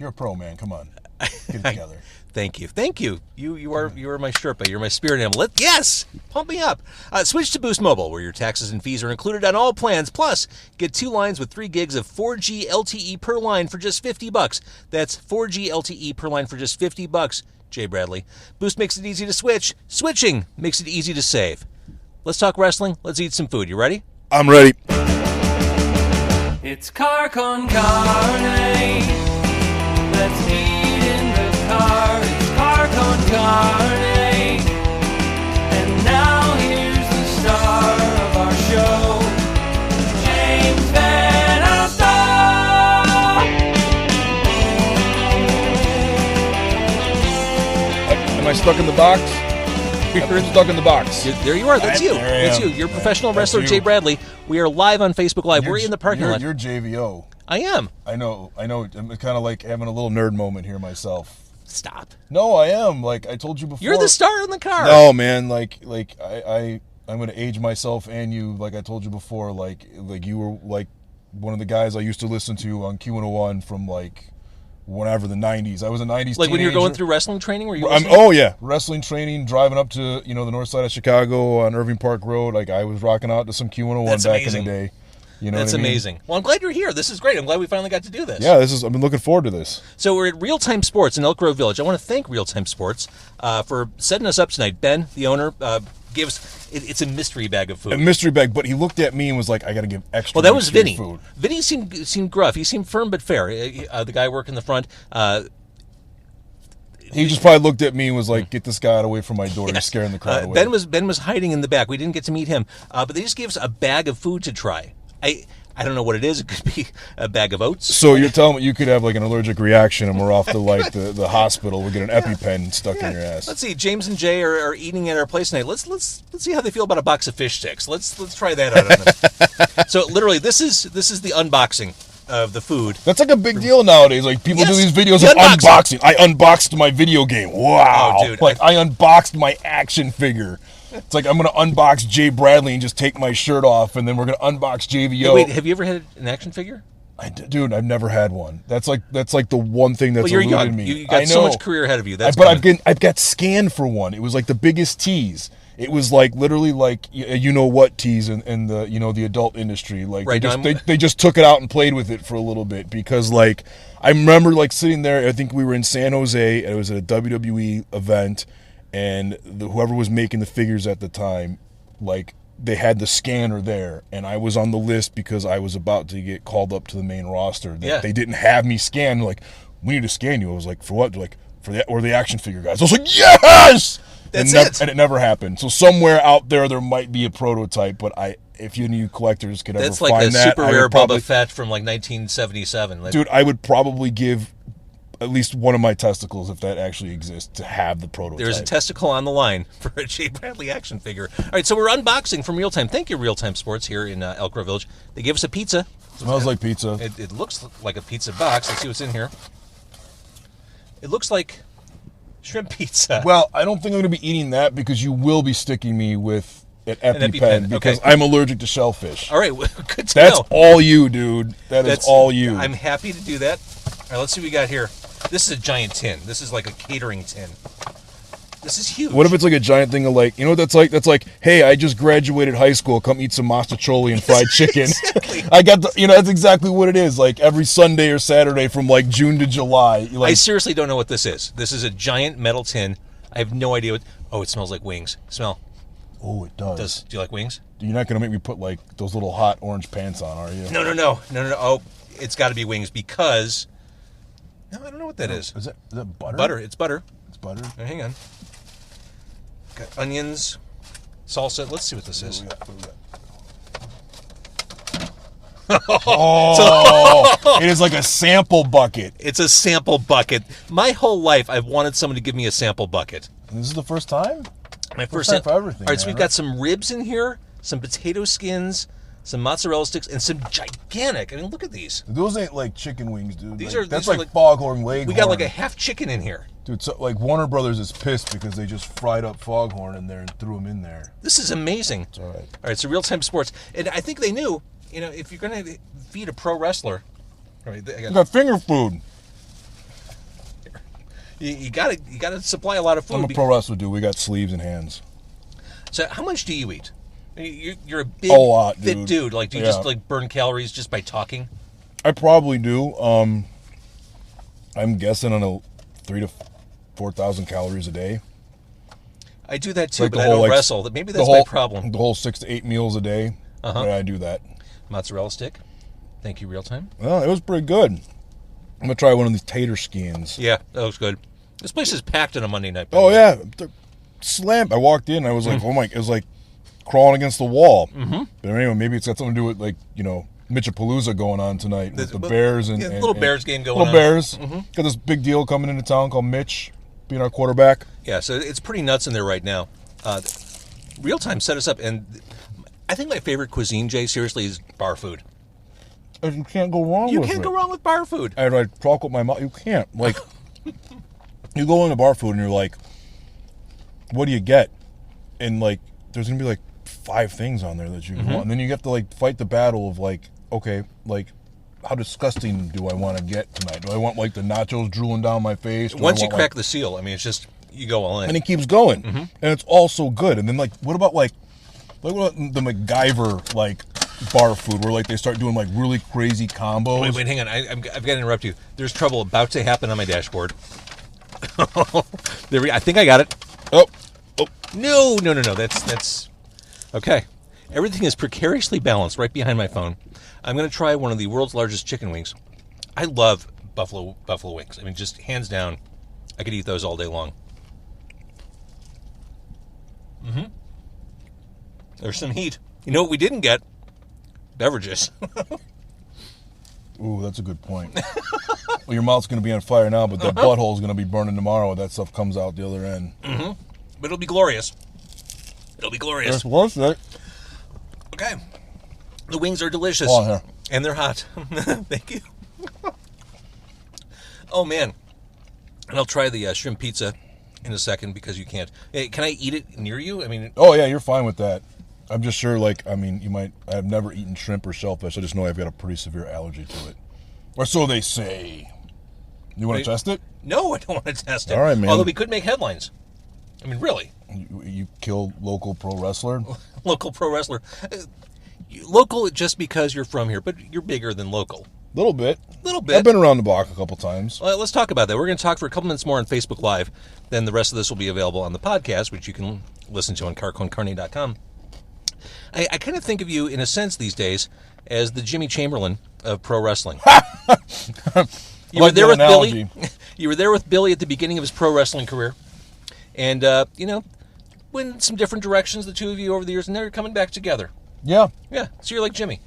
You're a pro, man. Come on. Get it together. Thank you. You are my Sherpa. You're my spirit animal. Yes! Pump me up. Switch to Boost Mobile, where your taxes and fees are included on all plans. Plus, get 2 lines with 3 gigs of 4G LTE per line for just $50. That's 4G LTE per line for just $50. Jay Bradley. Boost makes it easy to switch. Switching makes it easy to save. Let's talk wrestling. Let's eat some food. You ready? I'm ready. It's car con carne. Let's eat in the car. It's car con carne. And now here's the star of our show, James Van Alstyne. Am I stuck in the box? You're stuck in the box. There you are. That's you. That's you. You're professional wrestler Jay Bradley. We are live on Facebook Live. We're in the parking lot. You're JVO. I am. I know. I'm kind of like having a little nerd moment here myself. Stop. No, I am. Like I told you before. You're the star in the car. No, man. Like I'm going to age myself and you. Like I told you before. Like you were like one of the guys I used to listen to on Q101 from like whenever the 90s. I was a 90s like teenager. when you were going through wrestling training? Were you wrestling training, driving up to the north side of Chicago on Irving Park Road. Like I was rocking out to some Q101 That's back amazing. in the day. That's amazing. Well, I'm glad you're here. This is great. I'm glad we finally got to do this. Yeah, I've been looking forward to this. So we're at Real Time Sports in Elk Grove Village. I want to thank Real Time Sports for setting us up tonight. Ben, the owner, gave us. It's a mystery bag of food. A mystery bag, but he looked at me and was like, "I got to give extra." Well, that was Vinny. Food. Vinny seemed gruff. He seemed firm but fair. The guy working the front. He just probably looked at me and was like, "Get this guy away from my door! He's scaring the crowd away." Ben was hiding in the back. We didn't get to meet him, but they just gave us a bag of food to try. I don't know what it is. It could be a bag of oats. So you're telling me you could have like an allergic reaction and we're off to like the hospital. We'll get an EpiPen stuck in your ass. Let's see. James and Jay are eating at our place tonight. Let's see how they feel about a box of fish sticks. Let's try that out on them. So literally, this is the unboxing of the food. That's like a big deal nowadays. Like people do these videos the of unboxing. I unboxed my video game. Wow. Oh, dude, like I unboxed my action figure. It's like I'm going to unbox Jay Bradley and just take my shirt off, and then we're going to unbox JVO. Wait, have you ever had an action figure? Dude, I've never had one. That's like the one thing that's eluded me. You got so much career ahead of you. I've got scanned for one. It was like the biggest tease. It was like literally like what tease in the the adult industry. Like right, they just took it out and played with it for a little bit because like I remember like sitting there. I think we were in San Jose. And it was at a WWE event. And whoever was making the figures at the time, like, they had the scanner there. And I was on the list because I was about to get called up to the main roster. They didn't have me scanned. Like, we need to scan you. I was like, for what? They're like, or the action figure guys. I was like, yes! And it never happened. So somewhere out there might be a prototype, but if any of you collectors could ever find that. That's like a super rare Boba Fett from like 1977. Dude, I would probably give at least one of my testicles, if that actually exists, to have the prototype. There's a testicle on the line for a Jay Bradley action figure. All right, so we're unboxing from Real Time. Thank you, Real Time Sports, here in Elk Grove Village. They gave us a pizza. Smells like pizza. It looks like a pizza box. Let's see what's in here. It looks like shrimp pizza. Well, I don't think I'm going to be eating that because you will be sticking me with an EpiPen because okay. I'm allergic to shellfish. All right, well, good to That's know. all you, dude. That's all you. I'm happy to do that. All right, let's see what we got here. This is a giant tin. This is like a catering tin. This is huge. What if it's like a giant thing of like, what that's like? That's like, hey, I just graduated high school. Come eat some mastacholi and fried chicken. Exactly. I got that's exactly what it is. Like every Sunday or Saturday from like June to July. I seriously don't know what this is. This is a giant metal tin. I have no idea what. Oh, it smells like wings. Smell. Oh, it does. Do you like wings? You're not going to make me put like those little hot orange pants on, are you? No. Oh, it's got to be wings because. No, I don't know what that is. Is that butter? Butter. It's butter. It's butter. Now, hang on. Got onions, salsa. Let's see what this is. It is like a sample bucket. It's a sample bucket. My whole life, I've wanted someone to give me a sample bucket. And this is the first time? My first time for everything. All right, so we've got some ribs in here, some potato skins, some mozzarella sticks, and some gigantic. I mean, look at these. Those ain't like chicken wings, dude. That's like foghorn leghorn. We got like a half chicken in here. Dude, so like Warner Brothers is pissed because they just fried up foghorn in there and threw them in there. This is amazing. It's all right. All right, so Real Time Sports. And I think they knew, if you're going to feed a pro wrestler. All right, I got finger food. You gotta supply a lot of food. I'm a pro wrestler, dude. We got sleeves and hands. So how much do you eat? You're a big, lot, fit dude. Like, do you Yeah. just like burn calories just by talking? I probably do. I'm guessing on a 3,000 to 4,000 calories a day. I do that too, Like but the I whole, don't like, wrestle. Maybe The that's whole my problem. The whole 6 to 8 meals a day. Uh-huh. Yeah, I do that. Mozzarella stick. Thank you, real time. Well, it was pretty good. I'm gonna try one of these tater skins. Yeah, that looks good. This place is packed on a Monday night. by the Oh way. yeah, they're slammed. I walked in. I was like, oh my! It was like crawling against the wall. Mm-hmm. But anyway, maybe it's got something to do with like Mitchapalooza going on tonight with the Bears and little Bears game going little on. Bears. Mm-hmm. Got this big deal coming into town called Mitch being our quarterback. Yeah, so it's pretty nuts in there right now. Real time set us up, and I think my favorite cuisine, Jay, seriously, is bar food. And you can't go wrong. You with can't it. go wrong with bar food. I talk with my mouth. You can't. Like, you go into bar food and you're like, what do you get? And like, there's gonna be like 5 things on there that you want, and then you have to like fight the battle of like, okay, like, how disgusting do I want to get tonight? Do I want like the nachos drooling down my face? Once you crack the seal, I mean, it's just you go all in. and it keeps going, and it's all so good. And then like, what about the MacGyver like bar food where like they start doing like really crazy combos? Wait, hang on. I've got to interrupt you. There's trouble about to happen on my dashboard. I think I got it. Oh, No. That's okay. Everything is precariously balanced right behind my phone. I'm going to try one of the world's largest chicken wings. I love buffalo wings. I mean, just hands down, I could eat those all day long. There's some heat. You know what we didn't get? Beverages. ooh, that's a good point. Well, your mouth's gonna be on fire now, but that butthole's gonna be burning tomorrow when that stuff comes out the other end. But it'll be glorious. It'll be glorious. It's worth it. Okay. The wings are delicious. Oh, here. And they're hot. Thank you. Oh, man. And I'll try the shrimp pizza in a second because you can't. Hey, can I eat it near you? I mean, Oh yeah, you're fine with that. I'm just sure, like, I mean, you might. I've never eaten shrimp or shellfish. I just know I've got a pretty severe allergy to it, or so they say. You want to test it? no, I don't want to test it. All right, man. Although we could make headlines. I mean, really. You kill local pro wrestler. Local pro wrestler. Local just because you're from here, but you're bigger than local. Little bit. Little bit. I've been around the block a couple times. Well, let's talk about that. We're going to talk for a couple minutes more on Facebook Live. Then the rest of this will be available on the podcast, which you can listen to on carne.com. I kind of think of you, in a sense, these days, as the Jimmy Chamberlin of pro wrestling. You were there with Billy. You were there with Billy at the beginning of his pro wrestling career, and went some different directions, the two of you, over the years, and now you're coming back together. Yeah. Yeah, so you're like Jimmy.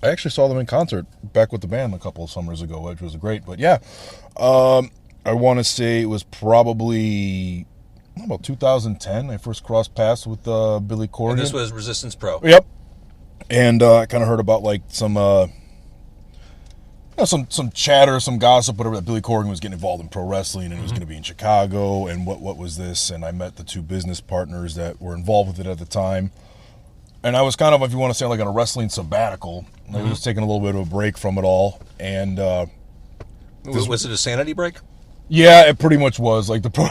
I actually saw them in concert back with the band a couple of summers ago, which was great. But yeah, I want to say it was probably about 2010. I first crossed paths with Billy Corgan. And this was Resistance Pro. Yep. And I kind of heard about like some chatter, some gossip, whatever, that Billy Corgan was getting involved in pro wrestling and it was going to be in Chicago. And what was this? And I met the two business partners that were involved with it at the time. And I was kind of, if you want to say, like on a wrestling sabbatical. I was taking a little bit of a break from it all. And Was it a sanity break? yeah, it pretty much was like the pro.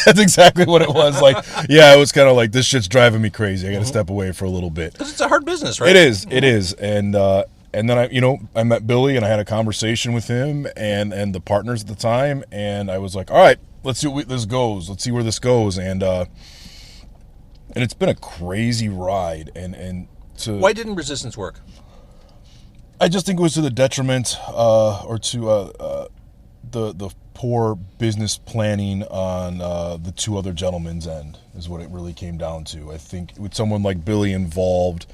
That's exactly what it was. Like, yeah, it was kind of like, this shit's driving me crazy. I got to step away for a little bit. Because it's a hard business, right? It is. It is. And then I met Billy and I had a conversation with him and the partners at the time. And I was like, all right, let's see where this goes. Let's see where this goes. And it's been a crazy ride. Why didn't Resistance work? I just think it was to the detriment or to the poor business planning on the two other gentlemen's end is what it really came down to. I think with someone like Billy involved,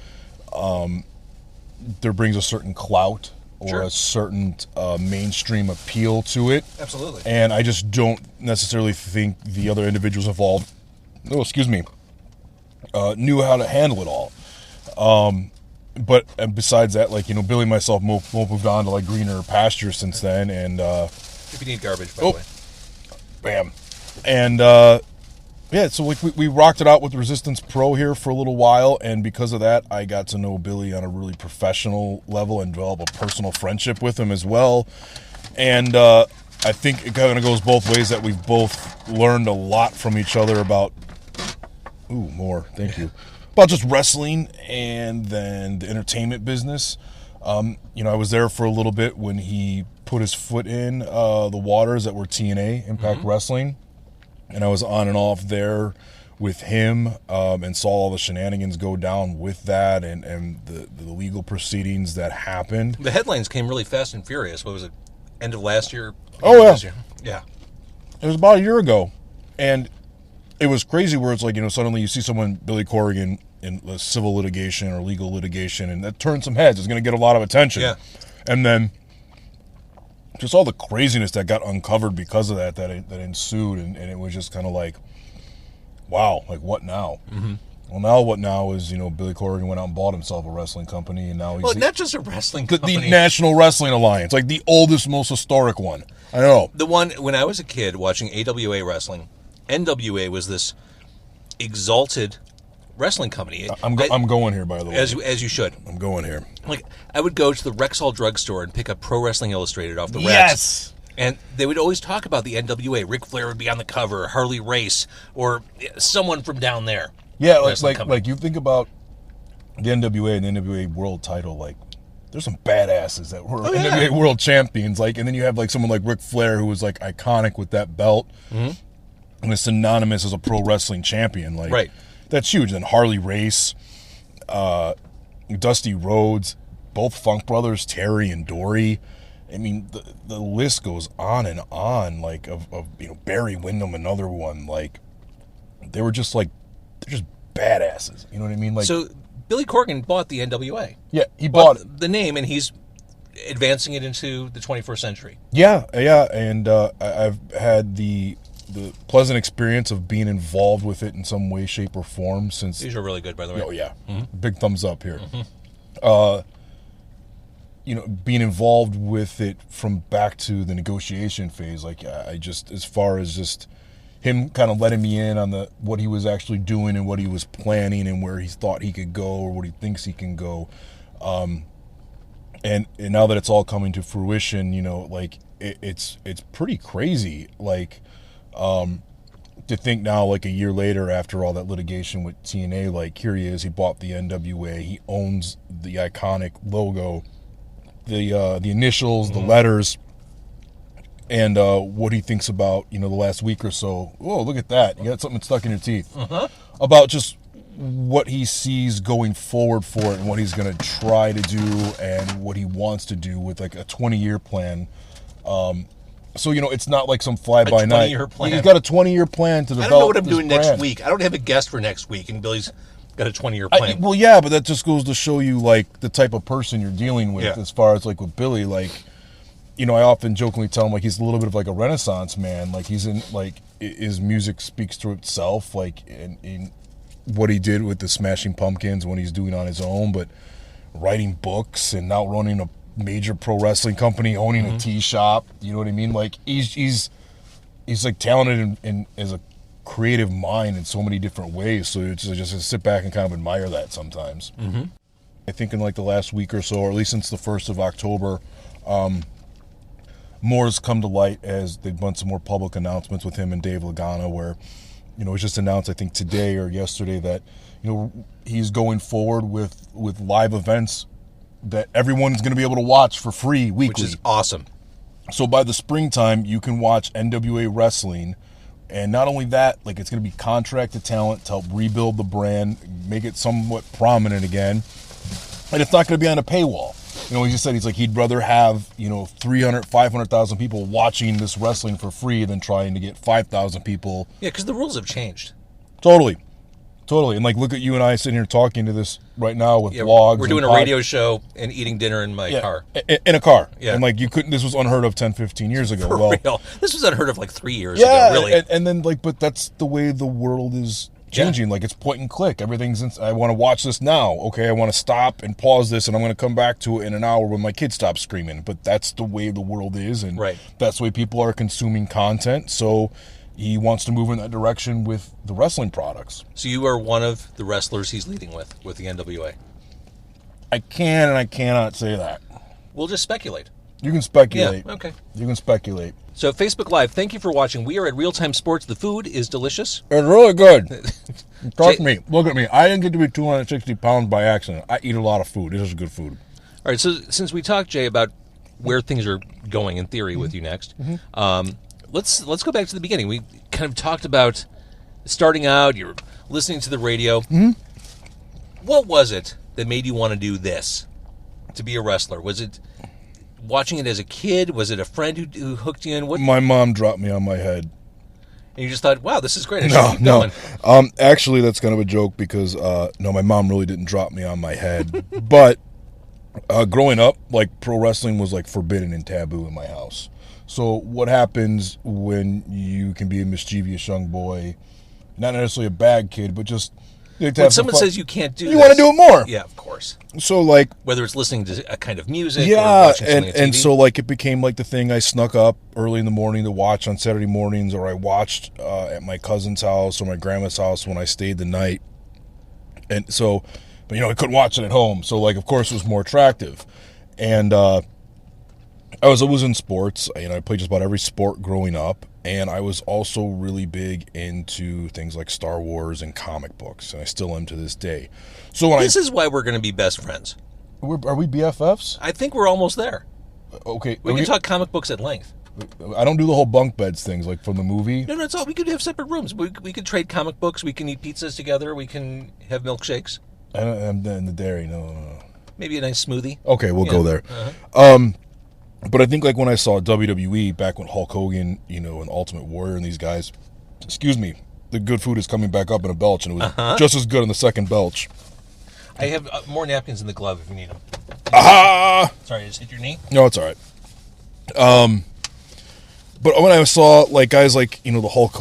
there brings a certain clout or Sure. a certain mainstream appeal to it. Absolutely. And I just don't necessarily think the other individuals involved, knew how to handle it all. But besides that, like, Billy and myself moved on to like greener pastures since then. And If you need garbage, by the way. bam. And yeah, so like we rocked it out with Resistance Pro here for a little while, and because of that, I got to know Billy on a really professional level and develop a personal friendship with him as well. And I think it kind of goes both ways, that we've both learned a lot from each other about, thank you, about just wrestling and then the entertainment business. I was there for a little bit when he put his foot in the waters that were TNA, Impact Wrestling, and I was on and off there with him, and saw all the shenanigans go down with that, and the legal proceedings that happened. The headlines came really fast and furious. What was it? End of last year? Oh, yeah. This year? Yeah. It was about a year ago. And it was crazy where it's like, suddenly you see someone, Billy Corgan, in a civil litigation or legal litigation, and that turns some heads. It's going to get a lot of attention. Yeah. And then just all the craziness that got uncovered because of that ensued. And it was just kind of like, wow, like what now? Mm-hmm. Well, now what now is, Billy Corgan went out and bought himself a wrestling company, and now he's... Well, not just a wrestling company. The National Wrestling Alliance, like the oldest, most historic one. I know. The one, when I was a kid watching AWA wrestling, NWA was this exalted wrestling company. I'm going here, by the way. As you should. I'm going here. Like, I would go to the Rexall drugstore and pick up Pro Wrestling Illustrated off the Rex. Yes! And they would always talk about the NWA. Ric Flair would be on the cover, Harley Race, or someone from down there. Yeah, like you think about the NWA and the NWA World title, like there's some badasses that were NWA World Champions, like, and then you have like someone like Ric Flair who was like iconic with that belt, and is synonymous as a pro wrestling champion, like right. That's huge. Then Harley Race, Dusty Rhodes, both Funk Brothers, Terry and Dory. I mean, the list goes on and on, like of Barry Windham, another one, like they were just like. They're just badasses. You know what I mean? Like, so Billy Corgan bought the NWA. Yeah, he bought the name, and he's advancing it into the 21st century. Yeah, and I've had the pleasant experience of being involved with it in some way, shape, or form since. These are really good, by the way. Oh yeah, big thumbs up here. Being involved with it from back to the negotiation phase, like I just, as far as just. Him kind of letting me in on what he was actually doing and what he was planning and where he thought he could go or what he thinks he can go. And now that it's all coming to fruition, like it's pretty crazy. Like to think now, like a year later after all that litigation with TNA, like here he is, he bought the NWA, he owns the iconic logo, the initials, the letters. And what he thinks about, the last week or so. Oh, look at that. You got something stuck in your teeth. About just what he sees going forward for it and what he's going to try to do and what he wants to do with like a 20-year plan. So, it's not like some fly-by-night. 20-year plan. He's got a 20-year plan to develop. I don't know what I'm doing brand. next week. I don't have a guest for next week, and Billy's got a 20-year plan. Well, yeah, but that just goes to show you, like, the type of person you're dealing with as far as, like, with Billy, like... I often jokingly tell him, like, he's a little bit of, like, a Renaissance man. Like, he's in, like, his music speaks to itself, like, in what he did with the Smashing Pumpkins, when he's doing on his own, but writing books and now running a major pro wrestling company, owning a tea shop, you know what I mean? Like, he's like, talented in as a creative mind in so many different ways, so it's just to sit back and kind of admire that sometimes. I think in, like, the last week or so, or at least since the 1st of October, more has come to light as they've done some more public announcements with him and Dave Lagana, where, it was just announced, I think today or yesterday, that, he's going forward with live events that everyone's going to be able to watch for free weekly. Which is awesome. So by the springtime, you can watch NWA wrestling, and not only that, like, it's going to be contracted talent to help rebuild the brand, make it somewhat prominent again, and it's not going to be on a paywall. He just said he'd rather have 300, 500,000 people watching this wrestling for free than trying to get 5,000 people. Yeah, because the rules have changed. Totally, and like, look at you and I sitting here talking to this right now with vlogs. We're doing a radio show and eating dinner in my car. In a car. Yeah. And like, you couldn't. This was unheard of 10, 15 years ago. For real. This was unheard of like 3 years ago. Really. And then like, but that's the way the world is changing. Like, it's point and click. Everything's I want to watch this now. Okay, I want to stop and pause this, and I'm going to come back to it in an hour when my kid stops screaming. But that's the way the world is, and that's the way people are consuming content. So he wants to move in that direction with the wrestling products. So you are one of the wrestlers he's leading with the NWA. I can and I cannot say that. We'll just speculate. You can speculate. Yeah, okay. You can speculate. So Facebook Live, thank you for watching. We are at Real Time Sports. The food is delicious. It's really good. Trust me. Look at me. I didn't get to be 260 pounds by accident. I eat a lot of food. This is good food. All right, so since we talked, Jay, about where things are going in theory with you next, let's go back to the beginning. We kind of talked about starting out, you're listening to the radio. What was it that made you want to do this, to be a wrestler? Was it watching it as a kid? Was it a friend who hooked you in? What? My mom dropped me on my head. And you just thought, wow, this is great. I should keep going. Actually, that's kind of a joke because, no, my mom really didn't drop me on my head. But growing up, like, pro wrestling was, like, forbidden and taboo in my house. So what happens when you can be a mischievous young boy, not necessarily a bad kid, but just... When someone says you can't do this, you want to do it more. Yeah, of course. So, like... Whether it's listening to a kind of music or yeah, watching something on TV. and so, like, it became, like, the thing I snuck up early in the morning to watch on Saturday mornings, or I watched at my cousin's house or my grandma's house when I stayed the night. And so, but, you know, I couldn't watch it at home. So, like, of course, it was more attractive. And I was always in sports. You know, I played just about every sport growing up. And I was also really big into things like Star Wars and comic books, and I still am to this day. So when this is why we're going to be best friends. Are we BFFs? I think we're almost there. Okay. We can talk comic books at length. I don't do the whole bunk beds things like from the movie. No, it's all. We could have separate rooms. We could trade comic books. We can eat pizzas together. We can have milkshakes. I'm in the dairy. No. Maybe a nice smoothie. Okay, we'll go there. But I think, like, when I saw WWE back when Hulk Hogan, you know, and Ultimate Warrior and these guys, excuse me, the good food is coming back up in a belch, and it was just as good on the second belch. I have more napkins in the glove if you need them. Aha! Sorry, I just hit your knee? No, it's all right. But when I saw, like, guys like, you know, the Hulk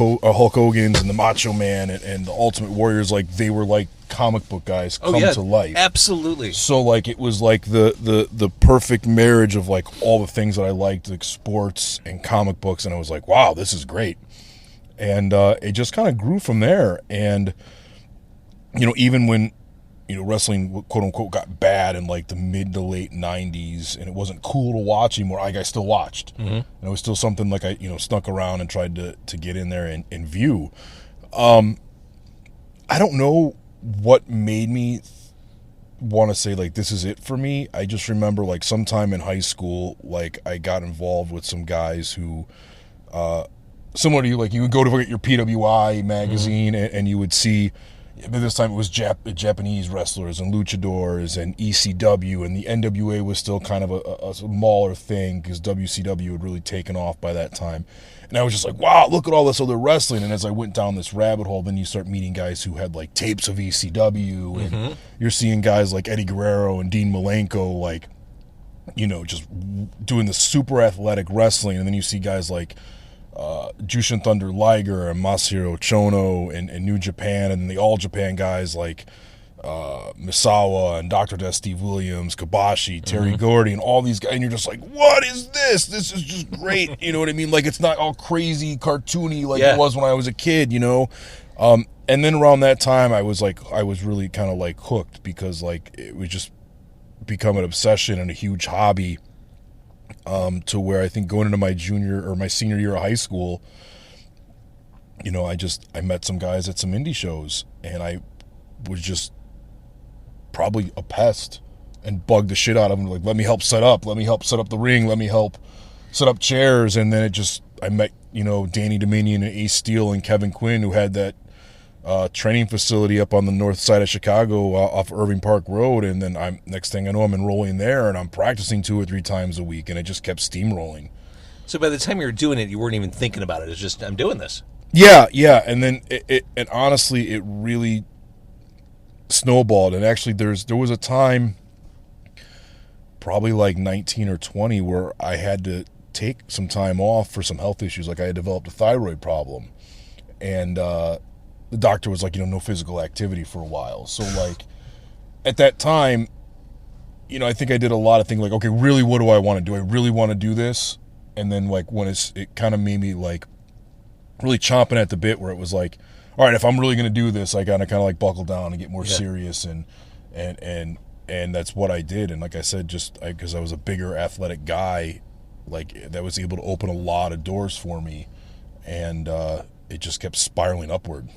Hogans and the Macho Man and the Ultimate Warriors, like, they were like comic book guys come to life. Absolutely. So, like, it was like the perfect marriage of, like, all the things that I liked, like sports and comic books, and I was like, wow, this is great. And it just kind of grew from there. And, you know, even when, you know, wrestling, quote unquote, got bad in like the mid to late 90s and it wasn't cool to watch anymore, I still watched. And it was still something like I, you know, snuck around and tried to get in there and view. I don't know what made me want to say, like, this is it for me. I just remember, like, sometime in high school, like, I got involved with some guys who, similar to you, like, you would go to get your PWI magazine and you would see, but this time it was Japanese wrestlers and luchadors and ECW, and the NWA was still kind of a smaller thing because WCW had really taken off by that time. And I was just like, wow, look at all this other wrestling. And as I went down this rabbit hole, then you start meeting guys who had like tapes of ECW, and you're seeing guys like Eddie Guerrero and Dean Malenko, like, you know, just doing the super athletic wrestling. And then you see guys like Jushin Thunder Liger and Masahiro Chono and New Japan, and the All Japan guys like Misawa and Dr. Death Steve Williams, Kobashi, Terry Gordy, and all these guys, and you're just like, what is this? This is just great. You know what I mean? Like, it's not all crazy cartoony like it was when I was a kid, you know? And then around that time I was really kind of like hooked, because like it was just become an obsession and a huge hobby, to where I think going into my senior year of high school, you know, I met some guys at some indie shows, and I was just probably a pest and bugged the shit out of them. Like, let me help set up the ring, let me help set up chairs. And then I met, you know, Danny Dominion and Ace Steel and Kevin Quinn, who had that training facility up on the north side of Chicago off Irving Park Road. And then next thing I know, I'm enrolling there, and I'm practicing 2 or 3 times a week, and it just kept steamrolling. So by the time you were doing it, you weren't even thinking about it. It's just, I'm doing this. Yeah. And then and honestly, it really snowballed. And actually there was a time, probably like 19 or 20, where I had to take some time off for some health issues. Like, I had developed a thyroid problem, and the doctor was like, you know, no physical activity for a while. So like at that time, you know, I think I did a lot of things like, okay, really, what do I want to do? I really want to do this. And then like when it kind of made me like really chomping at the bit, where it was like, all right, if I'm really going to do this, I got to kind of like buckle down and get more serious. And that's what I did. And like I said, just because I was a bigger athletic guy like that was able to open a lot of doors for me, and it just kept spiraling upward.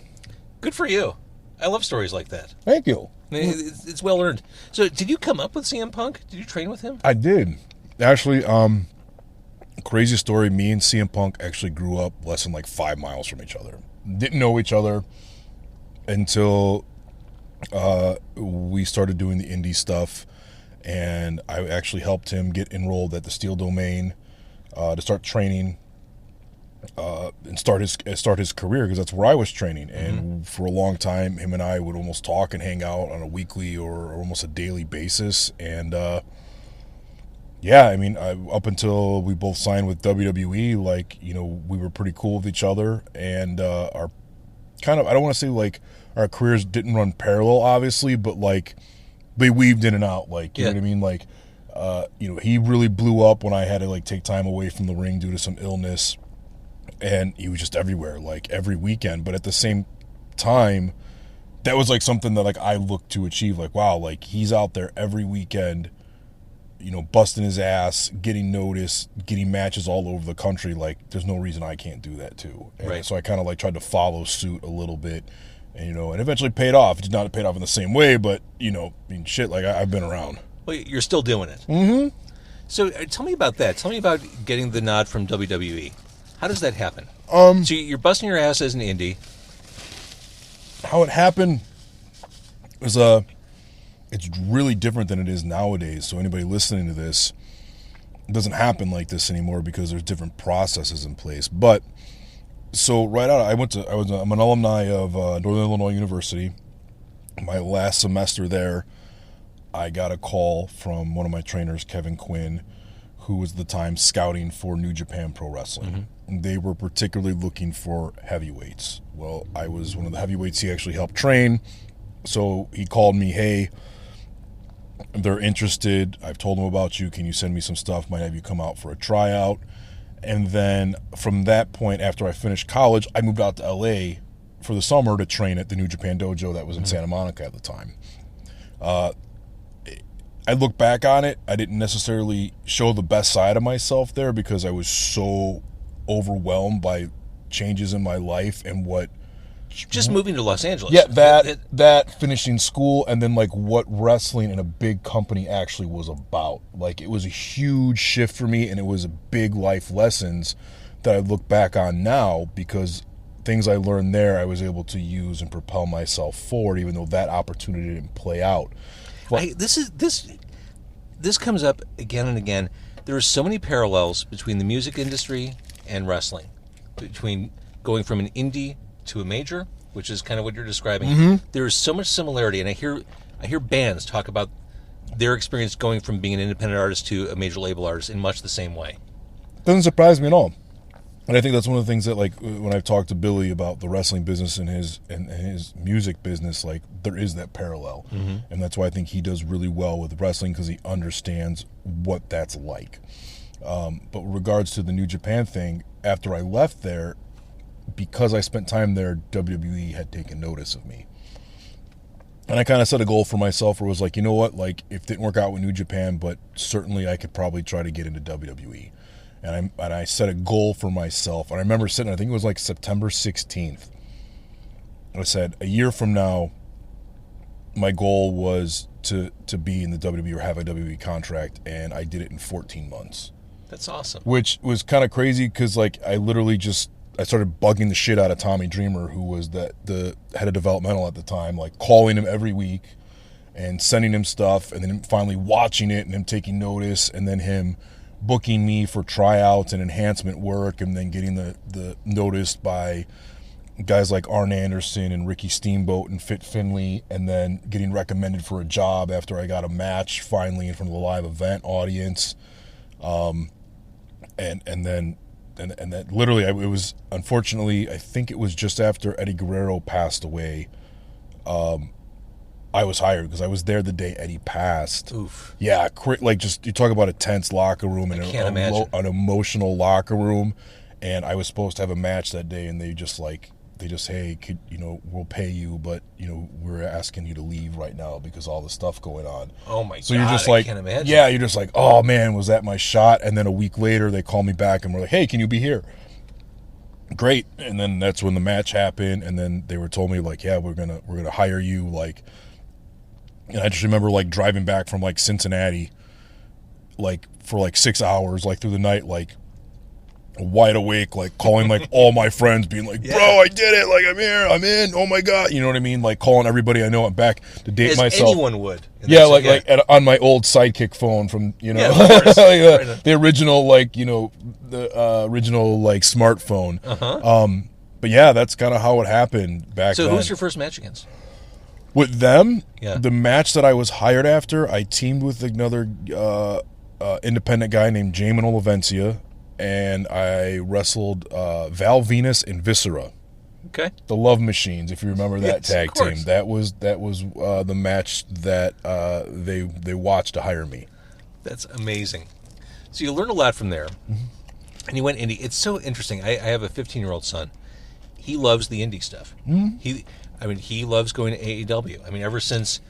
Good for you. I love stories like that. Thank you. It's well earned. So, did you come up with CM Punk? Did you train with him? I did. Actually, crazy story, me and CM Punk actually grew up less than like 5 miles from each other. Didn't know each other until we started doing the indie stuff, and I actually helped him get enrolled at the Steel Domain to start training and start his career, because that's where I was training. And for a long time, him and I would almost talk and hang out on a weekly or almost a daily basis. And yeah, I mean, up until we both signed with WWE, like, you know, we were pretty cool with each other, and our kind of, I don't want to say like our careers didn't run parallel, obviously, but like they weaved in and out, like, you know what I mean? Like, you know, he really blew up when I had to like take time away from the ring due to some illness, and he was just everywhere, like every weekend. But at the same time, that was like something that like I looked to achieve, like, wow, like he's out there every weekend, you know, busting his ass, getting noticed, getting matches all over the country. Like, there's no reason I can't do that too. And right. So I kind of like tried to follow suit a little bit, and, you know, and eventually paid off. It's not paid off in the same way, but, you know, I mean, shit, like I've been around. Well, you're still doing it. Mm-hmm. So tell me about that. Tell me about getting the nod from WWE. How does that happen? So you're busting your ass as an indie. How it happened was it's really different than it is nowadays. So anybody listening to this, it doesn't happen like this anymore because there's different processes in place. But so right out, I'm an alumni of Northern Illinois University. My last semester there, I got a call from one of my trainers, Kevin Quinn, who was at the time scouting for New Japan Pro Wrestling. And they were particularly looking for heavyweights. Well, I was one of the heavyweights he actually helped train. So he called me, hey, they're interested. I've told them about you. Can you send me some stuff? Might have you come out for a tryout. And then from that point, after I finished college, I moved out to LA for the summer to train at the New Japan Dojo that was in Santa Monica at the time. I look back on it, I didn't necessarily show the best side of myself there because I was so overwhelmed by changes in my life and what... Just moving to Los Angeles. Yeah, that finishing school, and then like what wrestling in a big company actually was about. Like, it was a huge shift for me, and it was a big life lessons that I look back on now, because things I learned there I was able to use and propel myself forward, even though that opportunity didn't play out. But This comes up again and again. There are so many parallels between the music industry and wrestling, between going from an indie to a major, which is kind of what you're describing. There is so much similarity, and I hear bands talk about their experience going from being an independent artist to a major label artist in much the same way. Doesn't surprise me at all. And I think that's one of the things that, like, when I've talked to Billy about the wrestling business and his music business, like, there is that parallel. And that's why I think he does really well with wrestling, because he understands what that's like. But with regards to the New Japan thing, after I left there, because I spent time there, WWE had taken notice of me. And I kind of set a goal for myself where it was like, you know what, like, if it didn't work out with New Japan, but certainly I could probably try to get into WWE. And I set a goal for myself. And I remember sitting, I think it was like September 16th. I said, a year from now, my goal was to be in the WWE or have a WWE contract, and I did it in 14 months. That's awesome. Which was kind of crazy because, like, I started bugging the shit out of Tommy Dreamer, who was the head of developmental at the time, like calling him every week and sending him stuff, and then finally watching it and him taking notice, and then him booking me for tryouts and enhancement work, and then getting the notice by guys like Arn Anderson and Ricky Steamboat and Fit Finley, and then getting recommended for a job after I got a match finally in front of the live event audience. And that literally, it was, unfortunately, I think it was just after Eddie Guerrero passed away, I was hired because I was there the day Eddie passed. Oof. Yeah, like, just, you talk about a tense locker room and an emotional locker room, and I was supposed to have a match that day, and they just, like, they just, hey, we'll pay you, but we're asking you to leave right now because all the stuff going on. Oh my God! So you're just like, I can't imagine. Yeah, you're just like, oh man, was that my shot? And then a week later, they call me back and we're like, hey, can you be here? Great. And then that's when the match happened, and then they were told me like, yeah, we're gonna hire you, like. And I just remember like driving back from like Cincinnati, like for like 6 hours, like through the night, like wide awake, like calling like all my friends, being like, bro, I did it, like I'm here, I'm in, oh my God, you know what I mean? Like calling everybody I know. I'm back to date As myself. Anyone would. Yeah, on my old Sidekick phone from the original, like the original like smartphone. But yeah, that's kind of how it happened back then. So who was your first match against? With them, Yeah. The match that I was hired after, I teamed with another independent guy named Jamin Olivencia, and I wrestled Val Venus and Viscera. Okay. The Love Machines, if you remember that tag of course. team. That was the match that they watched to hire me. That's amazing. So you learned a lot from there, and you went indie. It's so interesting. I have a 15-year-old son. He loves the indie stuff. He loves going to AEW. I mean, ever since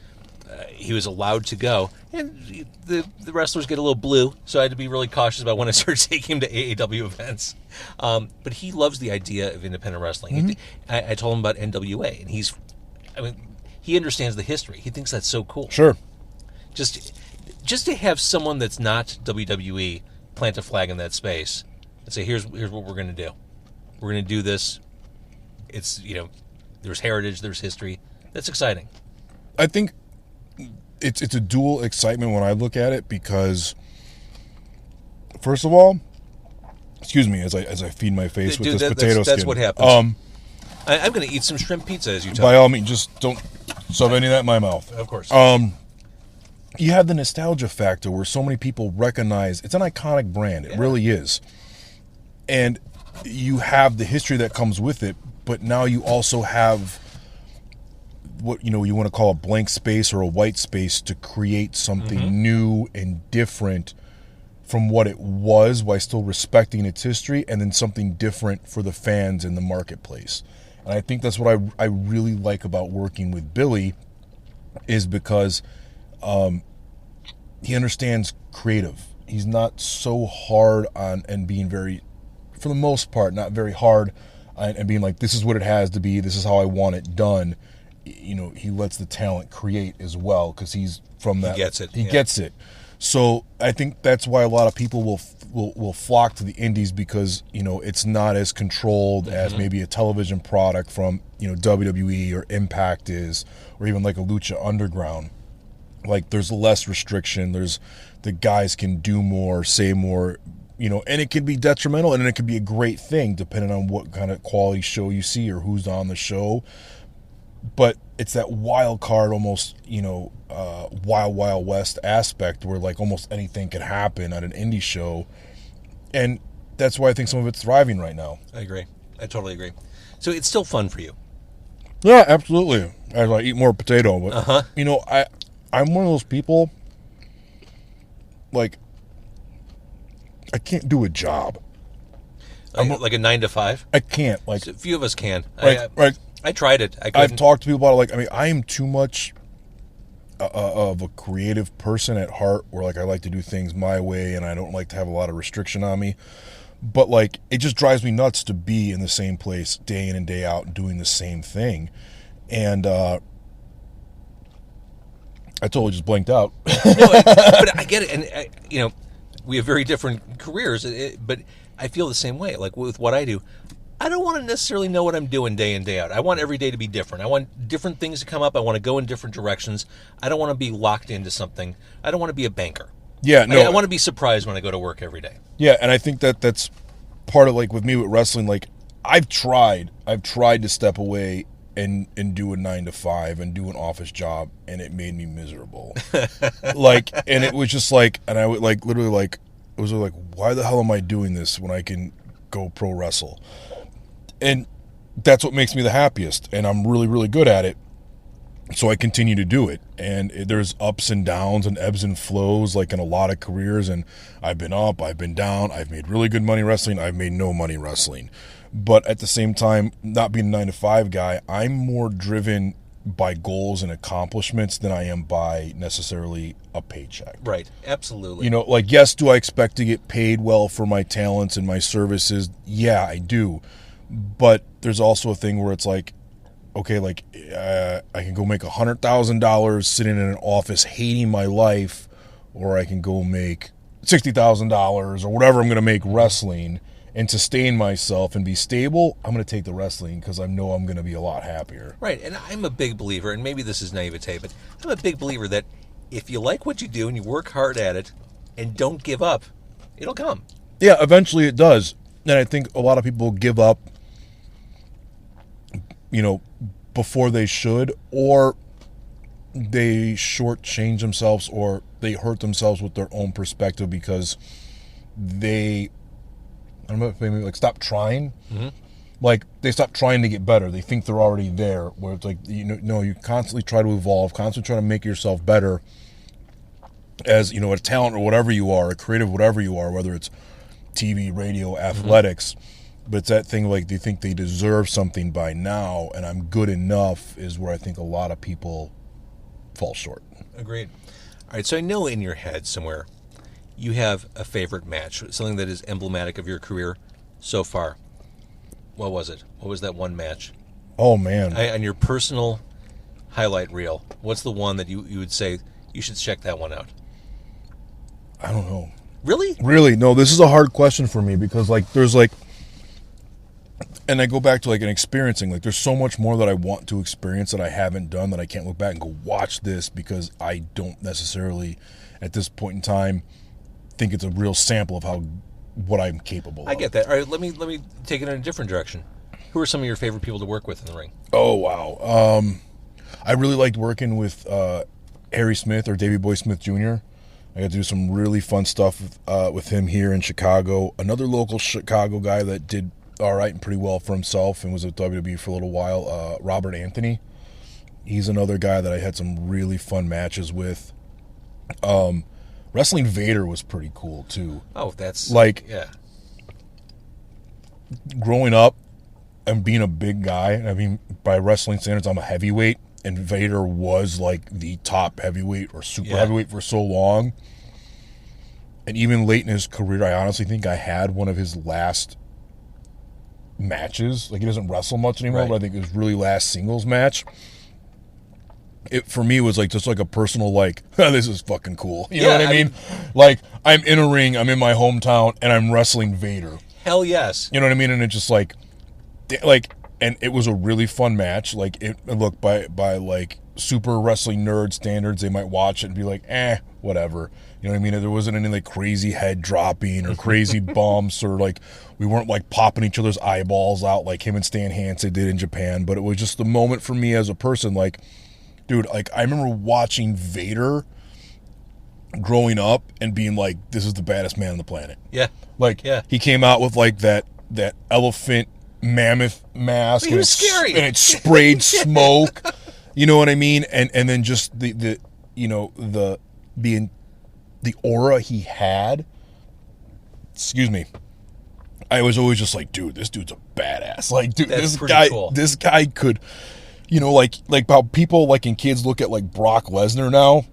he was allowed to go, and the wrestlers get a little blue, so I had to be really cautious about when I started taking him to AEW events. But he loves the idea of independent wrestling. I told him about NWA, and he understands the history. He thinks that's so cool. Sure. Just to have someone that's not WWE plant a flag in that space and say, here's what we're going to do. We're going to do this. It's, there's heritage, there's history. That's exciting. I think it's a dual excitement when I look at it because, first of all, excuse me as I feed my face with this potato skin. That's what happens. I'm going to eat some shrimp pizza as you talk. By all means, just don't shove any of that in my mouth. Of course. You have the nostalgia factor where so many people recognize it's an iconic brand. It really is. And you have the history that comes with it, but now you also have what you want to call a blank space or a white space to create something new and different from what it was while still respecting its history, and then something different for the fans in the marketplace. And I think that's what I really like about working with Billy, is because he understands creative. He's not so hard on and being very, for the most part, not very hard and being like, this is what it has to be, this is how I want it done. He lets the talent create as well, because he's from that. He gets it. He gets it. So I think that's why a lot of people will flock to the indies, because it's not as controlled as maybe a television product from WWE or Impact is, or even like a Lucha Underground. Like there's less restriction. The guys can do more, say more. And it can be detrimental, and it can be a great thing depending on what kind of quality show you see or who's on the show. But it's that wild card, almost, wild west aspect where like almost anything can happen at an indie show. And that's why I think some of it's thriving right now. I agree. I totally agree. So it's still fun for you. Yeah, absolutely. As I eat more potato. But, I'm one of those people, like, I can't do a job. Like a 9 to 5? I can't. Like, A few of us can. Right. I tried it. I've talked to people about it. Like, I am too much of a creative person at heart, where like I like to do things my way, and I don't like to have a lot of restriction on me. But like, it just drives me nuts to be in the same place day in and day out doing the same thing. And I totally just blanked out. But I get it, and we have very different careers, but I feel the same way. Like with what I do, I don't want to necessarily know what I'm doing day in, day out. I want every day to be different. I want different things to come up. I want to go in different directions. I don't want to be locked into something. I don't want to be a banker. Yeah, no. I want to be surprised when I go to work every day. Yeah, and I think that's part of, like, with me with wrestling. Like, I've tried to step away and do a 9 to 5 and do an office job, and it made me miserable. Like, and it was just like, and I would like literally like, it was like, why the hell am I doing this when I can go pro wrestle? And that's what makes me the happiest, and I'm really, really good at it. So I continue to do it, and there's ups and downs and ebbs and flows, like in a lot of careers, and I've been up, I've been down, I've made really good money wrestling, I've made no money wrestling. But at the same time, not being a 9-to-5 guy, I'm more driven by goals and accomplishments than I am by necessarily a paycheck. Right, absolutely. You know, like, yes, do I expect to get paid well for my talents and my services? Yeah, I do. But there's also a thing where it's like, okay, like, I can go make $100,000 sitting in an office hating my life, or I can go make $60,000 or whatever I'm going to make wrestling and sustain myself and be stable. I'm going to take the wrestling because I know I'm going to be a lot happier. Right, and I'm a big believer, and maybe this is naivete, but I'm a big believer that if you like what you do and you work hard at it and don't give up, it'll come. Yeah, eventually it does. And I think a lot of people give up, you know, before they should, or they shortchange themselves, or they hurt themselves with their own perspective because they, I don't know, maybe like stop trying. Mm-hmm. Like they stop trying to get better. They think they're already there. Where it's like, you know, no, you constantly try to evolve, constantly try to make yourself better as, you know, a talent or whatever you are, a creative, whatever you are, whether it's TV, radio, athletics. Mm-hmm. But it's that thing like they think they deserve something by now, and I'm good enough is where I think a lot of people fall short. Agreed. All right, so I know in your head somewhere you have a favorite match, something that is emblematic of your career so far. What was it? What was that one match? Oh, man. On your personal highlight reel, what's the one that you would say you should check that one out? I don't know. Really? Really? No, this is a hard question for me because, like, there's, like, and I go back to, like, an experiencing. Like, there's so much more that I want to experience that I haven't done that I can't look back and go watch this because I don't necessarily, at this point in time, think it's a real sample of what I'm capable of. I get that. All right, let me take it in a different direction. Who are some of your favorite people to work with in the ring? Oh, wow. I really liked working with Harry Smith or Davey Boy Smith Jr. I got to do some really fun stuff with him here in Chicago. Another local Chicago guy that did all right and pretty well for himself and was at WWE for a little while, Robert Anthony. He's another guy that I had some really fun matches with. Wrestling Vader was pretty cool too. Oh, that's like, yeah. Growing up and being a big guy, I mean, by wrestling standards, I'm a heavyweight, and Vader was like the top heavyweight or super heavyweight for so long. And even late in his career, I honestly think I had one of his last matches. Like, he doesn't wrestle much anymore, but I think his really last singles match, it for me was like just like a personal, like, this is fucking cool. You know what I mean? Like, I'm in a ring, I'm in my hometown, and I'm wrestling Vader. Hell yes. You know what I mean? And it's just like, and it was a really fun match. Like, it look, by like super wrestling nerd standards, they might watch it and be like, whatever. You know what I mean? There wasn't any like crazy head dropping or crazy bumps, or like we weren't like popping each other's eyeballs out like him and Stan Hansen did in Japan. But it was just the moment for me as a person, like, dude, like, I remember watching Vader growing up and being like, this is the baddest man on the planet. Yeah. Like, he came out with like that elephant mammoth mask. He was scary. And it sprayed smoke. You know what I mean? And then just the you know, the aura he had. Excuse me. I was always just like, dude, this dude's a badass. Like, dude, That's this guy could, you know, like how people like and kids look at like Brock Lesnar now.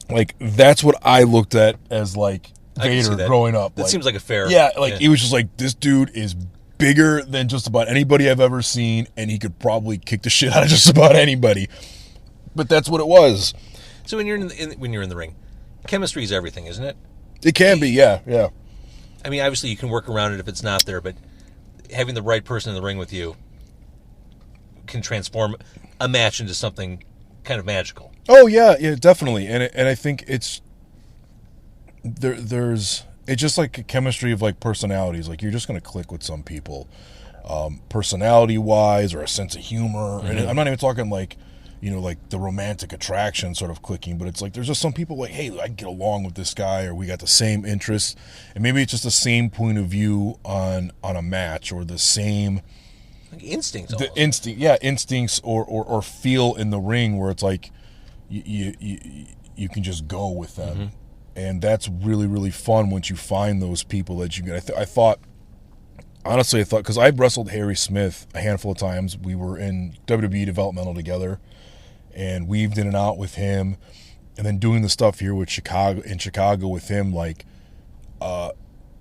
Like, that's what I looked at as like Vader growing up. That like, seems like a fair. Yeah, like he was just like, this dude is bigger than just about anybody I've ever seen, and he could probably kick the shit out of just about anybody. But that's what it was. So when you're in the ring, chemistry is everything, isn't it? It can be, yeah. I mean, obviously you can work around it if it's not there, but having the right person in the ring with you can transform a match into something kind of magical. Oh yeah, definitely. And I think it's there's it's just like a chemistry of like personalities. Like, you're just gonna click with some people, personality wise, or a sense of humor. Mm-hmm. And I'm not even talking like, you know, like the romantic attraction sort of clicking, but it's like there's just some people like, hey, I can get along with this guy, or we got the same interests, and maybe it's just the same point of view on a match, or the same Like instincts. The Almost. instincts or feel in the ring where it's like you can just go with them, and that's really, really fun once you find those people that you get. I thought because I've wrestled Harry Smith a handful of times. We were in WWE developmental together, and weaved in and out with him, and then doing the stuff here with Chicago with him, like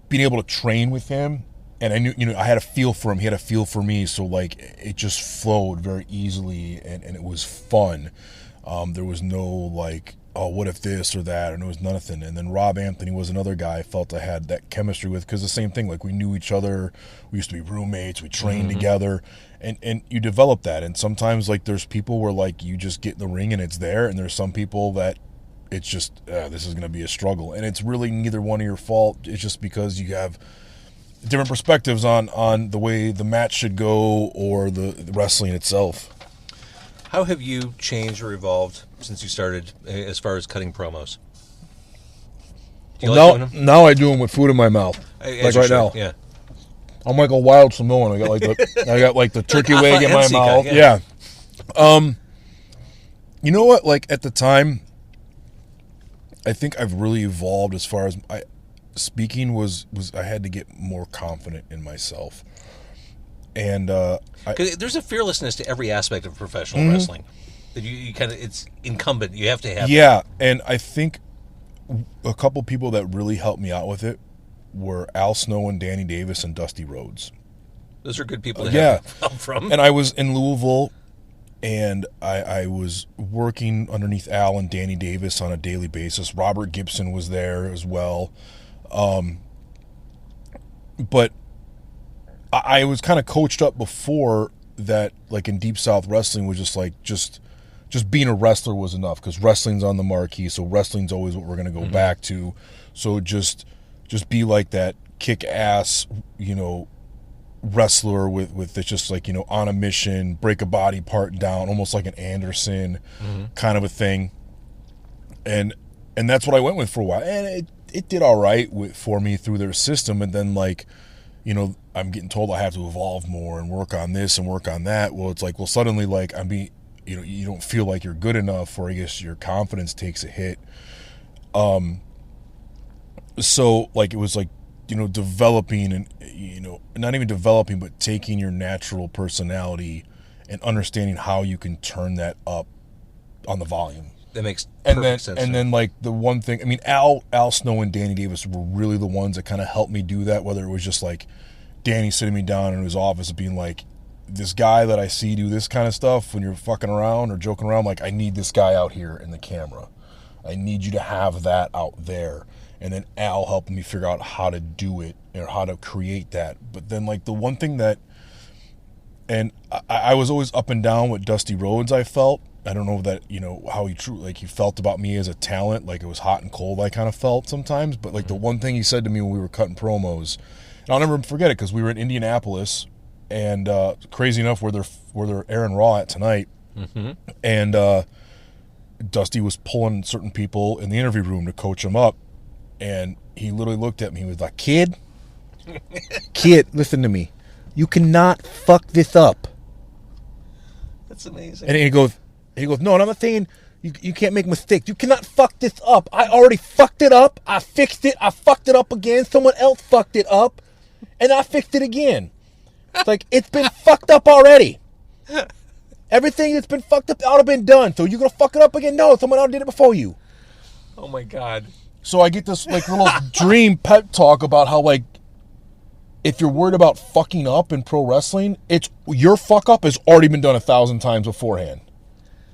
being able to train with him. And I knew, I had a feel for him. He had a feel for me. So, like, it just flowed very easily, and it was fun. There was no, like, oh, what if this or that? And it was nothing. And then Rob Anthony was another guy I felt I had that chemistry with, because the same thing. Like, we knew each other. We used to be roommates. We trained together. And you develop that. And sometimes, like, there's people where, like, you just get in the ring and it's there. And there's some people that it's just, this is going to be a struggle. And it's really neither one of your fault. It's just because you have different perspectives on the way the match should go or the wrestling itself. How have you changed or evolved since you started as far as cutting promos? Do you like doing them? Now I do them with food in my mouth. As like right now. Yeah. I'm like a wild Samoan. I got like the turkey leg in my mouth. Yeah. You know what? Like at the time, I think I've really evolved as far as speaking was I had to get more confident in myself. And there's a fearlessness to every aspect of professional wrestling that you kind of, it's incumbent. You have to have. Yeah, and I think a couple people that really helped me out with it were Al Snow and Danny Davis and Dusty Rhodes. Those are good people to have help from. And I was in Louisville, and I was working underneath Al and Danny Davis on a daily basis. Robert Gibson was there as well. But I was kind of coached up before that, like in Deep South wrestling was just like, just being a wrestler was enough, because wrestling's on the marquee, so wrestling's always what we're going to go back to. So just be like that kick-ass, wrestler with it's just like, on a mission, break a body part down, almost like an Anderson kind of a thing. And that's what I went with for a while. And it did all right for me through their system. And then, like, I'm getting told I have to evolve more and work on this and work on that. Well, it's like, suddenly, like, you don't feel like you're good enough, or I guess your confidence takes a hit. So, like, it was like, developing and, not even developing, but taking your natural personality and understanding how you can turn that up on the volume. That makes perfect sense. And then, like, the one thing, I mean, Al Snow and Danny Davis were really the ones that kind of helped me do that, whether it was just, like, Danny sitting me down in his office and being like, this guy that I see do this kind of stuff when you're fucking around or joking around, like, I need this guy out here in the camera. I need you to have that out there. And then Al helped me figure out how to do it or how to create that. But then, like, the one thing that, and I was always up and down with Dusty Rhodes, I felt. I don't know that, how he felt about me as a talent. Like, it was hot and cold, I kind of felt sometimes. But, like, the one thing he said to me when we were cutting promos, and I'll never forget it, because we were in Indianapolis, and crazy enough, where they're airing Raw at tonight. And Dusty was pulling certain people in the interview room to coach them up. And he literally looked at me. He was like, kid, listen to me. You cannot fuck this up. That's amazing. And he goes, no, and I'm not saying you can't make mistakes. You cannot fuck this up. I already fucked it up. I fixed it. I fucked it up again. Someone else fucked it up. And I fixed it again. It's like, it's been fucked up already. Everything that's been fucked up ought to been done. So you're going to fuck it up again? No, someone else did it before you. Oh, my God. So I get this, like, little dream pep talk about how, like, if you're worried about fucking up in pro wrestling, it's your fuck up has already been done 1,000 times beforehand.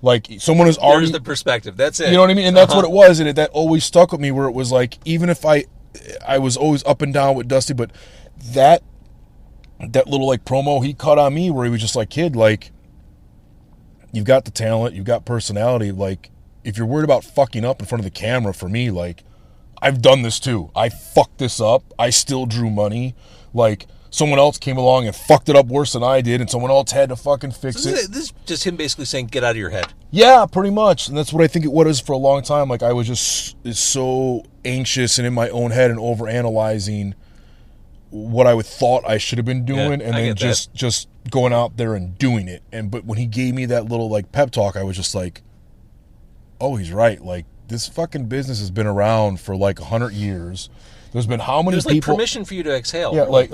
Like, someone has already... There's the perspective. That's it. You know what I mean? And that's what it was. And that always stuck with me, where it was like, even if I was always up and down with Dusty, but that little, like, promo he cut on me, where he was just like, kid, like, you've got the talent, you've got personality. Like, if you're worried about fucking up in front of the camera, for me, like, I've done this too. I fucked this up. I still drew money. Like, someone else came along and fucked it up worse than I did, and someone else had to fucking fix it. This is just him basically saying, get out of your head. Yeah, pretty much. And that's what I think it was for a long time. Like, I was just so anxious and in my own head and overanalyzing what I would thought I should have been doing, Yeah, and I then get just going out there and doing it. But when he gave me that little like pep talk, I was just like, oh, he's right. Like, this fucking business has been around for like 100 years. There's been how many There's like people? permission for you to exhale. Yeah, like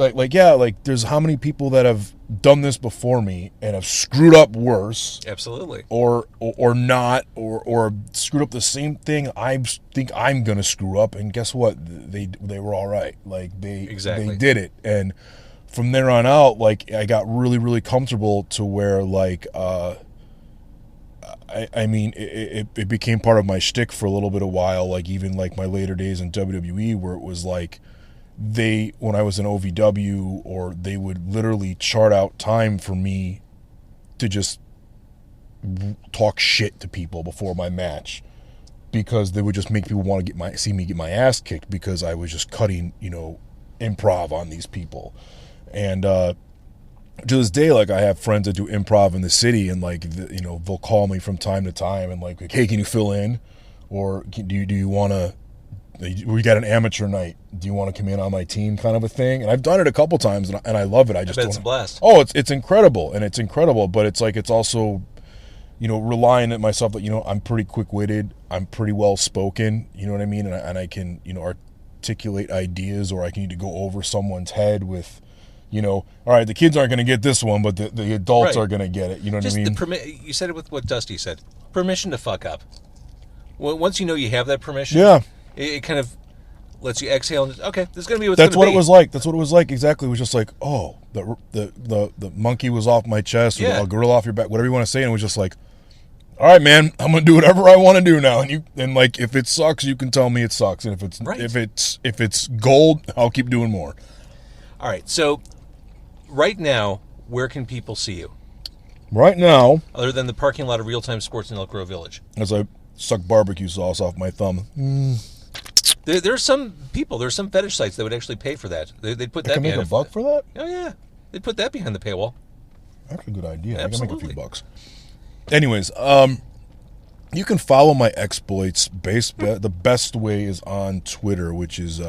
there's how many people that have done this before me and have screwed up worse, Absolutely. or not, or screwed up the same thing I think I'm gonna screw up, and guess what? They were all right. Like they did it, and from there on out, like I got really really comfortable to where like I mean it became part of my shtick for a little bit of while, like even like my later days in WWE, where it was like when I was in OVW, or they would literally chart out time for me to just talk shit to people before my match, because they would just make people want to see me get my ass kicked, because I was just cutting, improv on these people. And to this day, like I have friends that do improv in the city, and like they'll call me from time to time and like, hey, can you fill in, or do you want to? We got an amateur night. Do you want to come in on my team, kind of a thing? And I've done it a couple times, and I love it. I bet it's a blast. Oh, it's incredible, and it's incredible. But it's like it's also, relying at myself that I'm pretty quick witted. I'm pretty well spoken. You know what I mean? And I can articulate ideas, or I can need to go over someone's head with. All right, the kids aren't going to get this one, but the adults are going to get it. You know what I mean? You said it with what Dusty said. Permission to fuck up. Once you have that permission, yeah, it kind of lets you exhale. And okay, this is going to be what's That's going to be. what it was like. That's what it was like. Exactly. It was just like, oh, the monkey was off my chest, or the gorilla off your back, whatever you want to say, and it was just like, all right, man, I'm going to do whatever I want to do now. And like, if it sucks, you can tell me it sucks, and if it's gold, I'll keep doing more. All right, so. Right now, where can people see you? Right now, other than the parking lot of Real Time Sports in Elk Grove Village, as I suck barbecue sauce off my thumb. There's some people, there's some fetish sites that would actually pay for that. They'd put that. I can make a buck for that. Oh yeah, they'd put that behind the paywall. That's a good idea. Absolutely. I can make a few bucks. Anyways, you can follow my exploits. The best way is on Twitter, which is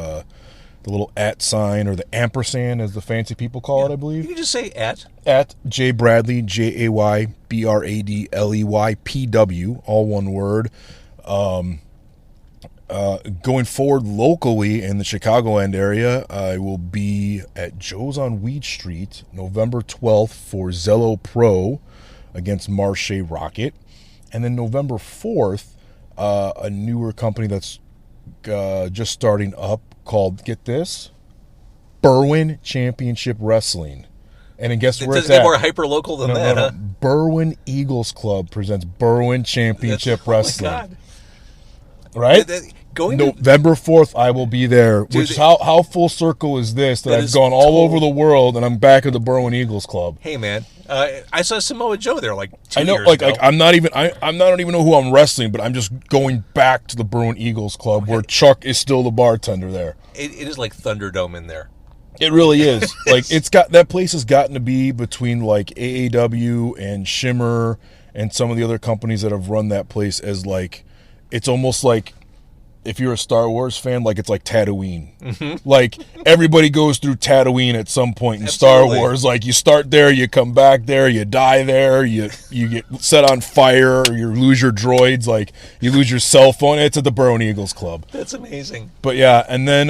the little @ sign, or the ampersand, as the fancy people call it, I believe. You can just say @ Jay Bradley, JayBradleyPW, all one word. Going forward locally in the Chicagoland area, I will be at Joe's on Weed Street, November 12th for Zello Pro against Marche Rocket, and then November 4th, a newer company that's just starting up, called, get this, Berwyn Championship Wrestling. And then guess where it's at? It doesn't get more hyper-local than that, huh? Berwyn Eagles Club presents Berwyn Championship Wrestling. Oh, my God. Right? November 4th, I will be there. Dude, which how full circle is this, that I've gone all over the world, and I'm back at the Berwyn Eagles Club. Hey, man. I saw Samoa Joe there like 2 years ago. Like I'm not even I don't even know who I'm wrestling, but I'm just going back to the Berwyn Eagles Club, where Chuck is still the bartender there. It is like Thunderdome in there. It really is. Like, that place has gotten to be between like AAW and Shimmer and some of the other companies that have run that place, as like, it's almost like, if you're a Star Wars fan, like it's like Tattooine. Mm-hmm. Like, everybody goes through Tatooine at some point in Star Wars. Like, you start there, you come back there, you die there, you get set on fire, or you lose your droids, like you lose your cell phone. It's at the Berwyn Eagles Club. That's amazing. But yeah, and then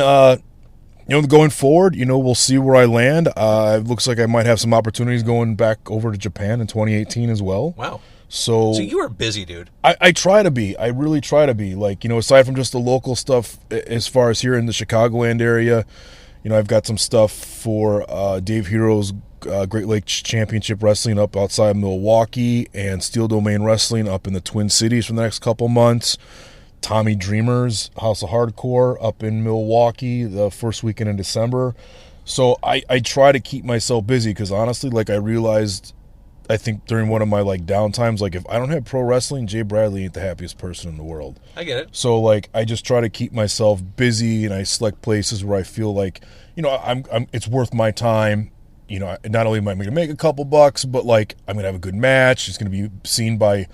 going forward, we'll see where I land. It looks like I might have some opportunities going back over to Japan in 2018 as well. Wow. So you are busy, dude. I try to be. I really try to be. Like, aside from just the local stuff, as far as here in the Chicagoland area, I've got some stuff for Dave Hero's Great Lakes Championship Wrestling up outside Milwaukee, and Steel Domain Wrestling up in the Twin Cities for the next couple months. Tommy Dreamer's House of Hardcore up in Milwaukee the first weekend in December. So I try to keep myself busy, because honestly, like, I realized, I think during one of my like downtimes, like, if I don't have pro wrestling, Jay Bradley ain't the happiest person in the world. I get it. So like, I just try to keep myself busy, and I select places where I feel like, I'm it's worth my time. Not only am I going to make a couple bucks, but like, I'm going to have a good match. It's going to be seen by,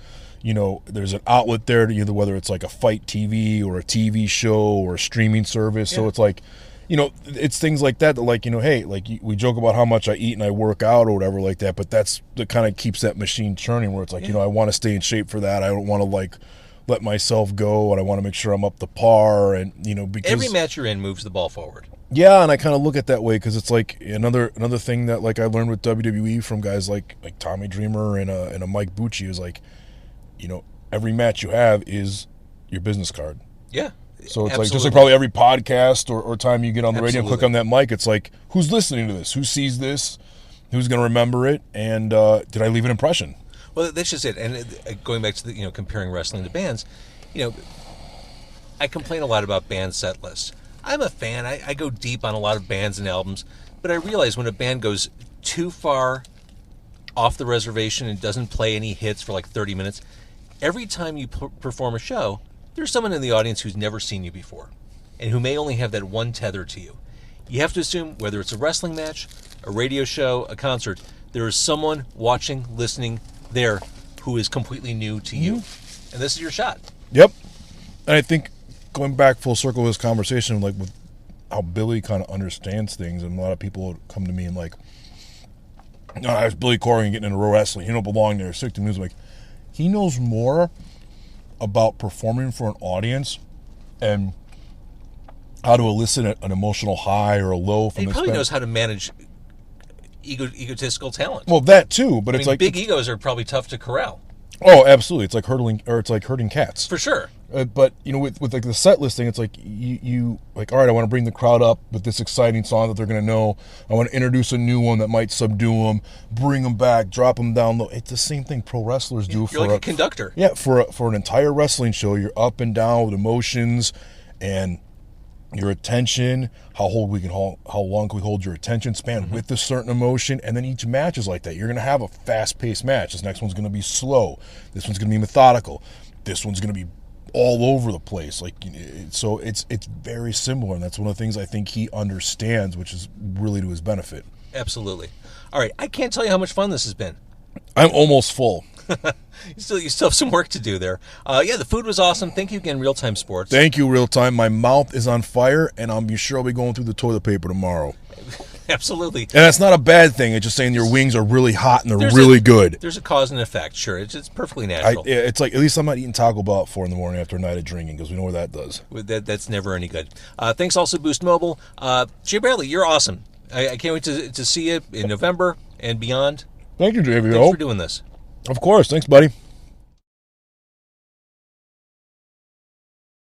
there's an outlet there to either, whether it's like a fight TV or a TV show or a streaming service. Yeah. So it's like, you know, it's things like that like, you know, hey, like we joke about how much I eat and I work out or whatever like that, but that kind of keeps that machine churning where it's like, you know, I want to stay in shape for that. I don't want to like let myself go, and I want to make sure I'm up to par, and you know, because every match you're in moves the ball forward. Yeah, and I kind of look at that way because it's like another thing that like I learned with WWE from guys like Tommy Dreamer and a Mike Bucci is like, you know, every match you have is your business card. Yeah. So it's like just like probably every podcast or time you get on the radio and click on that mic, it's like, who's listening to this? Who sees this? Who's going to remember it? And did I leave an impression? Well, that's just it. And going back to the, you know, comparing wrestling to bands, you know, I complain a lot about band set lists. I'm a fan. I go deep on a lot of bands and albums, but I realize when a band goes too far off the reservation and doesn't play any hits for like 30 minutes, every time you perform a show, there's someone in the audience who's never seen you before and who may only have that one tether to you. You have to assume whether it's a wrestling match, a radio show, a concert, there is someone watching, listening there who is completely new to you. And this is your shot. Yep. And I think going back full circle with this conversation, like with how Billy kind of understands things, and a lot of people would come to me and like, no, I was Billy Corgan getting into wrestling. He don't belong there. Sick to me. Like, he knows more about performing for an audience and how to elicit an emotional high or a low from He this probably band. knows how to manage egotistical talent. Well, that too, but I it's mean, like big egos are probably tough to corral. Oh, absolutely. It's like herding cats. For sure. But you know, with like the set listing, it's like you like, all right, I want to bring the crowd up with this exciting song that they're gonna know. I want to introduce a new one that might subdue them, bring them back, drop them down low. It's the same thing pro wrestlers do. You're like a conductor. Yeah, for an entire wrestling show, you're up and down with emotions and your attention. How long can we hold your attention span with a certain emotion? And then each match is like that. You're gonna have a fast-paced match. This next one's gonna be slow. This one's gonna be methodical. This one's gonna be all over the place. Like, so it's very similar, and that's one of the things I think he understands, which is really to his benefit. Absolutely. All right, I can't tell you how much fun this has been. I'm almost full. You still have some work to do there. Yeah, the food was awesome. Thank you again, Real Time Sports. Thank you, Real Time. My mouth is on fire, and I'm sure I'll be going through the toilet paper tomorrow. Absolutely. And that's not a bad thing. It's just saying your wings are really hot and they're really good. There's a cause and effect. Sure, it's perfectly natural. It's like, at least I'm not eating Taco Bell at 4 in the morning after a night of drinking, because we know what that does. That's never any good. Thanks also, Boost Mobile. Jay Bradley, you're awesome. I can't wait to see you in November and beyond. Thank you, JVO. Thanks for doing this. Of course. Thanks, buddy.